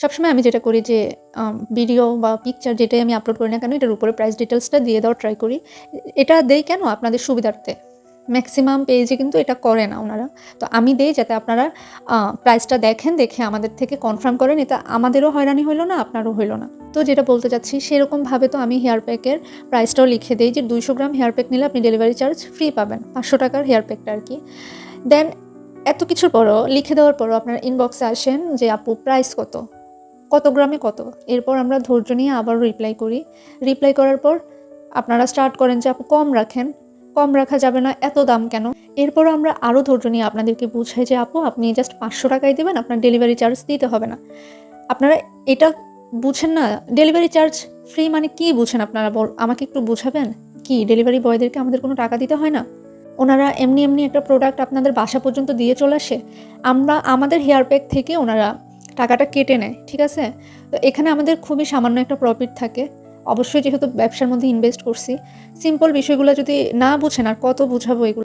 সবসময় আমি যেটা করি যে ভিডিও বা পিকচার যেটাই আমি আপলোড করি না কেন এটার উপরে প্রাইস ডিটেইলসটা দিয়ে দেওয়ার ট্রাই করি। এটা দেই কেন? আপনাদের সুবিধার্থে। ম্যাক্সিমাম পেজে কিন্তু এটা করে না ওনারা। তো আমি দেই যাতে আপনারা প্রাইসটা দেখেন, দেখে আমাদের থেকে কনফার্ম করেন। এতে আমাদেরও হয়রানি হইল না, আপনারও হইল না। তো যেটা বলতে চাচ্ছি সেরকমভাবে তো আমি হেয়ার প্যাকের প্রাইসটাও লিখে দেই যে 200 গ্রাম হেয়ার প্যাক নিলে আপনি ডেলিভারি চার্জ ফ্রি পাবেন। 500 টাকার হেয়ার প্যাকটা আরকি। দেন এত কিছুর পরও লিখে দেওয়ার পরও আপনারা ইনবক্সে আসেন যে আপু প্রাইস কত? কত গ্রামে কত? এরপর আমরা ধৈর্য নিয়ে আবারও রিপ্লাই করি। রিপ্লাই করার পর আপনারা স্টার্ট করেন যে আপু কম রাখেন। কম রাখা যাবে না, এত দাম কেন? এরপরও আমরা আরও ধৈর্য নিয়ে আপনাদেরকে বুঝাই যে আপু আপনি জাস্ট 500 টাকাই দিবেন, আপনার ডেলিভারি চার্জ দিতে হবে না। আপনারা এটা বুঝেন না, ডেলিভারি চার্জ ফ্রি মানে কি বুঝেন আপনারা? আমাকে একটু বুঝাবেন? কি ডেলিভারি বয়দেরকে আমাদের কোনো টাকা দিতে হয় না? ওনারা এমনি একটা প্রোডাক্ট আপনাদের বাসা পর্যন্ত দিয়ে চলে আসে। আমাদের হেয়ার প্যাক থেকে ওনারা টাকাটা কেটে নেয়, ঠিক আছে? তো এখানে আমাদের খুবই সামান্য একটা প্রফিট থাকে। অবশ্যই যেহেতু ব্যবসার মধ্যে ইনভেস্ট করছি। সিম্পল বিষয়গুলো যদি না বুঝেন আর কত বুঝাবো এগুলো।